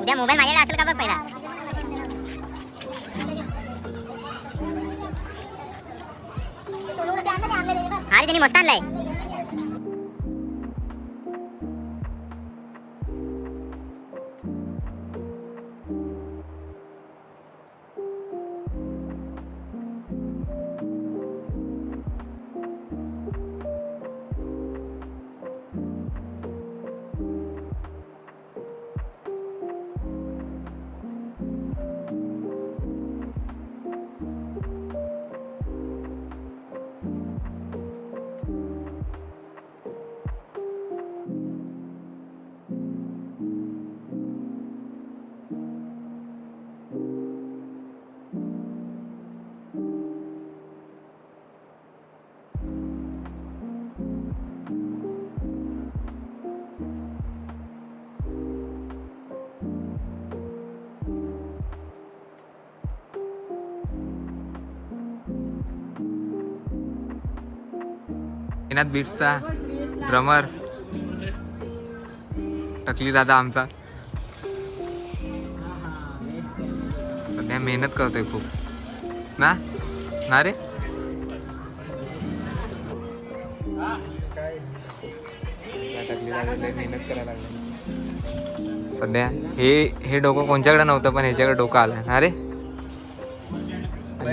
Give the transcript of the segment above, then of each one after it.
उद्या मोबाईल माझ्याकडे असेल का बघ पहिला. अरे त्यांनी मस्त आणलाय. बीट्सचा ड्रमर टकली दादा आमचा सध्या मेहनत करतोय खूप ना ना रे. टकली दादा मेहनत करायला लागली सध्या. हे डोकं कोणच्याकडे नव्हतं पण ह्याच्याकडे डोकं आलं ना रे.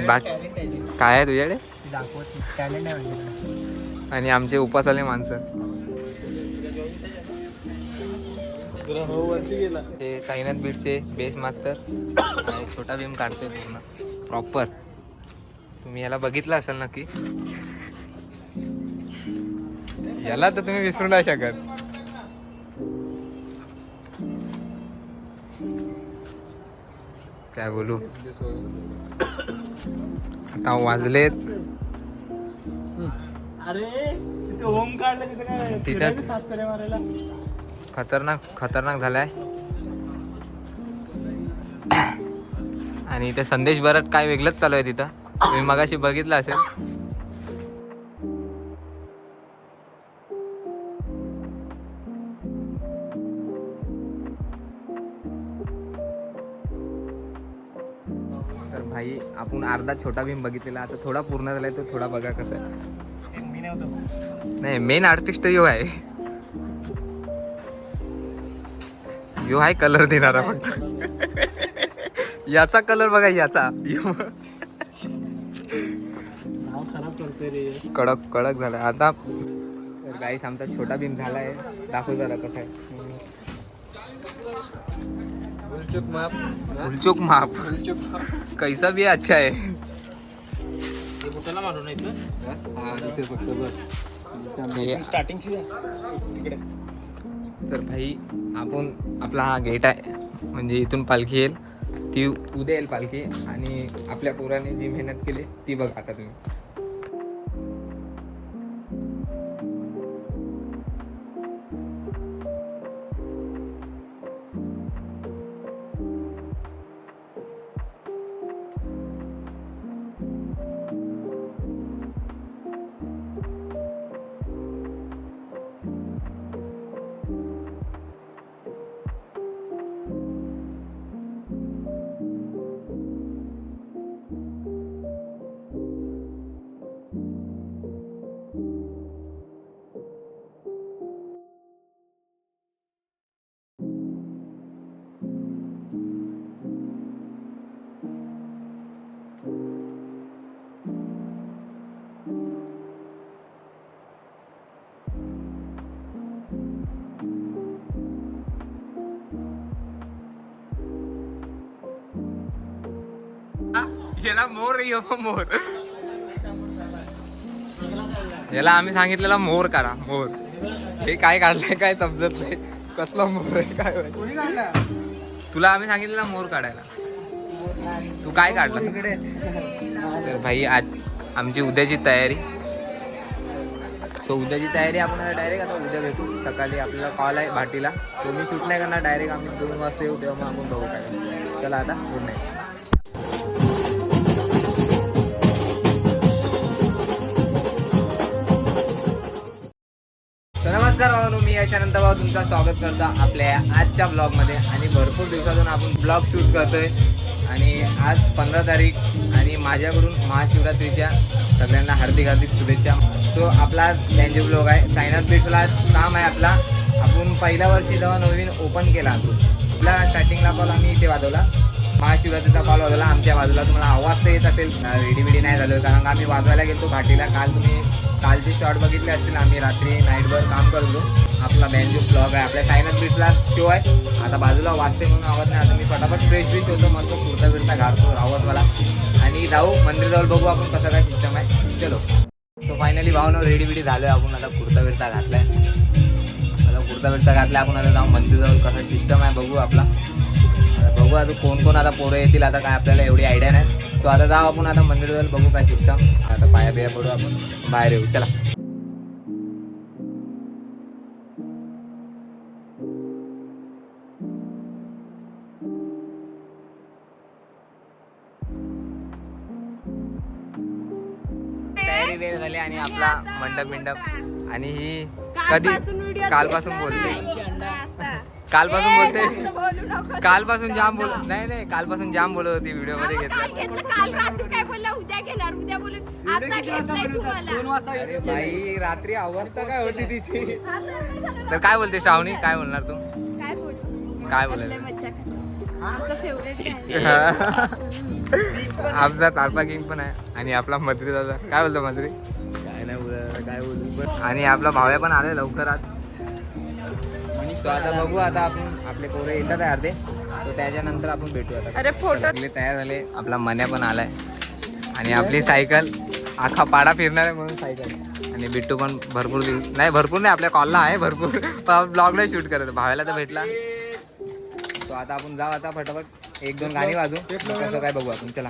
बाकी काय आहे तुझ्याकडे आणि आमचे उपासाले माणसं. ते साईनाथ बीटचे बेस मास्तर छोटा भीम काढतोय पूर्ण प्रॉपर. तुम्ही याला बघितलं असेल नक्की. याला तर तुम्ही विसरू नाही शकत. काय बोलू. आता वाजलेत तिथं खतरनाक झालाय. आणि इथे संदेश बरट काय वेगळंच चालू आहे तिथं. तुम्ही मगाशी बघितलं असेल. तर भाई आपण अर्धा छोटा भीम बघितलेला. आता थोडा पूर्ण झालाय तो थोडा बघा कसं आहे. नाही मेन आर्टिस्ट यो आहे. यो आहे कलर देणारा फक्त. याचा कलर बघा याचा. कडक झाला आता. तर गाईस आमचा छोटा भीम झालाय. दाखव जरा कसं आहे. फुलचूक माप कैसा भी अच्छा है. तर भाई आपण आपला हा गेट आहे म्हणजे इथून पालखी येईल. ती उद्या येईल पालखी. आणि आपल्या पोराने जी मेहनत केली ती बघा आता तुम्ही. याला मोर मोर. याला आम्ही सांगितलेला मोर काढा मोर. हे काय काढलंय काय समजत नाही. कसला मोर आहे काय. तुला आम्ही सांगितलेला मोर काढायला. तू काय काढला. तर भाई आज आमची उद्याची तयारी. सो उद्याची तयारी आपण डायरेक्ट आता उद्या भेटू. सकाळी आपल्याला कॉल आहे भाटीला. तो मी शूट नाही करणार. डायरेक्ट आम्ही 2 वाजता येऊ तेव्हा मग आपण बघू काय. चला आता गुड नाईट. नमस्कार भावांनो, मी यशानंत भाऊ तुमचं स्वागत करतो आपल्या आजच्या ब्लॉगमध्ये. आणि भरपूर दिवसातून आपण ब्लॉग शूट करतोय आणि आज 15 तारीख आणि माझ्याकडून महाशिवरात्रीच्या सगळ्यांना हार्दिक शुभेच्छा. सो आपला त्यांचे ब्लॉग आहे. साईनाथ बीचला काम आहे आपला. आपण पहिल्या वर्षी जेव्हा नवीन ओपन केला आपला स्टार्टिंगला कॉल आम्ही इथे वाजवला, महाशिवरात्रीचा कॉल वाजवला आमच्या बाजूला. तुम्हाला आवाज तर येत असेल, रेडी नाही झालं कारण आम्ही वाजवायला गेलो घाटीला. काल तुम्ही कालचे शॉट बघितले असतील. आम्ही रात्री नाईटभर काम करतो. आपला बँजो ब्लॉग आहे. आपल्या साईनाथ बीचला शो आहे. आता बाजूला वाजते म्हणून आवाज नाही. आता मी फटाफट फ्रेश होतो, मस्त कुर्ता बिरता घालतो आवाज मला आणि जाऊ मंदिराजवळ. बघू आपण कसं काय सिस्टम आहे. चलो. सो फायनली भावनो रेडी झालोय आपण. आता कुर्ता बिरता घातलाय. आपण आता जाऊ मंदिराजवळ. कसं सिस्टम आहे बघू आपला. बघू आता कोण आता पोरं येतील. आता काय आपल्याला एवढी आयडिया नाही. सो आता जाऊ आपण आता मंदिराजवळ. बघू काय सिस्टम. आता पाया बिया पडू आपण, बाहेर येऊ. चला. तयारी वेळ झाली आणि आपला मंडप आणि ही कधी कालपासून बोलते कालपासून जाम बोल नाही कालपासून जाम बोलत होती. व्हिडिओ मध्ये घेतलं. अरे भाई रात्री अवस्था काय होती तिची. तर काय बोलते श्रावणी, काय बोलणार तू. काय बोलायला आमचा तारपा किंग पण आहे आणि आपला मद्री दादा. काय बोलतो मद्री. काय नाही बोलायला, काय बोलू. आणि आपला भाव्या पण आलाय लवकरात. सो आता बघू. आता आपण आपले पोरं येतात आहे अर्धे. सो त्याच्यानंतर आपण भेटू. आता फोटो तयार झाले. आपला मन्या पण आलाय आणि आपली सायकल आखा पाडा फिरणार आहे म्हणून सायकल. आणि बिट्टू पण भरपूर नाही आपल्या कॉलला आहे भरपूर. ब्लॉगला शूट करत. भाव्याला तर भेटला. सो आता आपण जाऊ. आता फटाफट 1-2 गाणी वाजू. कसं काय बघू आपण. चला.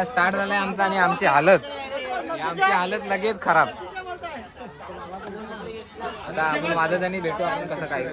स्टार्ट झालाय आमचा आणि आमची हालत लगेच खराब. आता आपण वाजत आणि भेटू आपण कसं काय.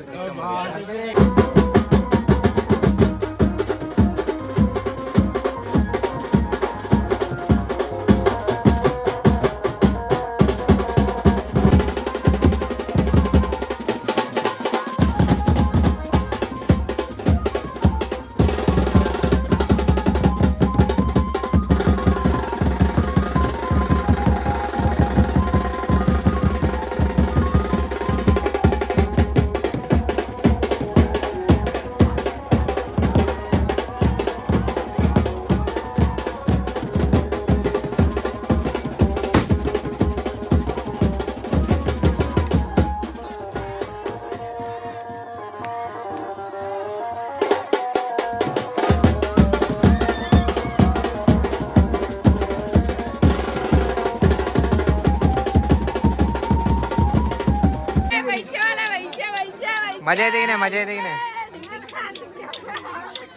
मजा येते की नाही, मजा येते की नाही?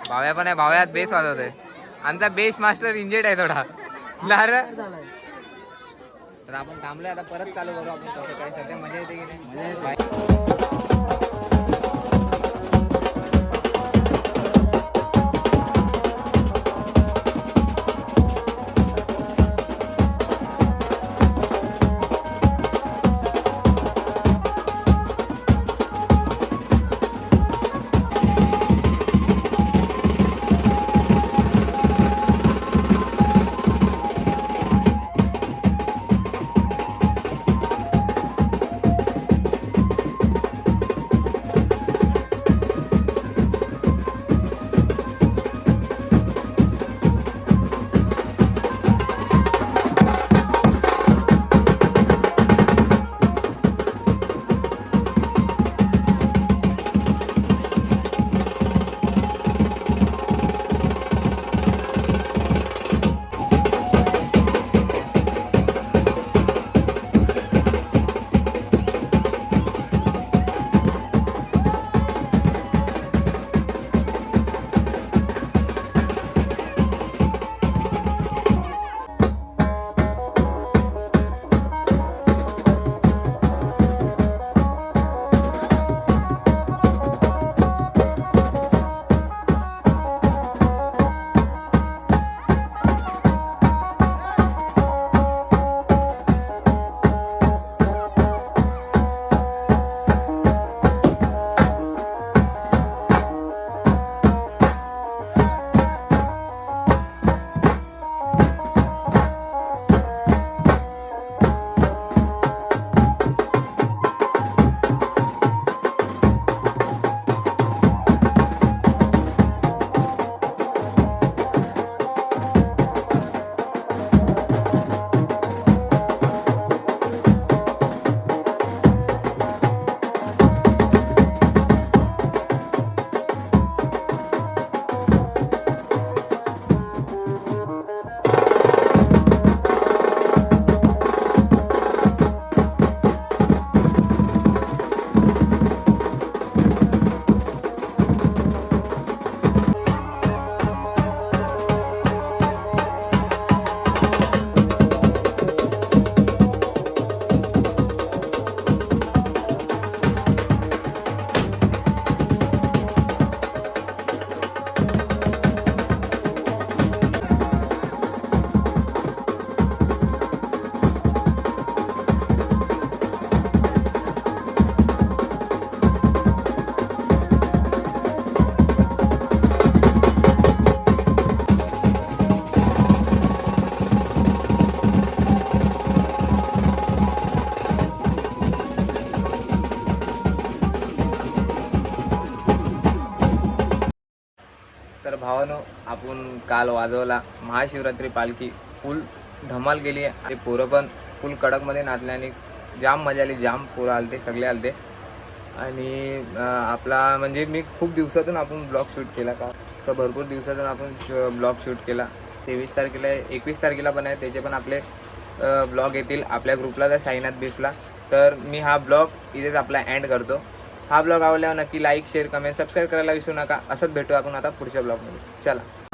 भाव्या पण आहे, भाव्यात बेस वाजवतोय. आमचा बेस मास्टर इंजेड आहे थोडा नार. तर आपण थांबलोय आता, परत चालू करू आपण कसं काय. सध्या मजा येते की नाही? तर भावानो, आपण काल वाजवला महाशिवरात्री पालखी, फुल धमाल केली आहे. पोरं पण फुल कडकमध्ये नाचले आणि जाम मजा आली. जाम पोरं आलते, सगळे आलते. आणि आपला म्हणजे मी खूप दिवसातून आपण ब्लॉग शूट केला का, असं भरपूर दिवसातून आपण ब्लॉग शूट केला. 23 तारखेला 21 तारखेला पण आहे, त्याचे पण आपले ब्लॉग येतील आपल्या ग्रुपला, त्या साईनाथ बीचला. तर मी हा ब्लॉग इथेच आपला एंड करतो. हा ब्लॉग आवडल्यावर नक्की लाईक, शेअर, कमेंट, सबस्क्राईब करायला विसरू नका. असंच भेटू आपण आता पुढच्या ब्लॉगमध्ये. चला.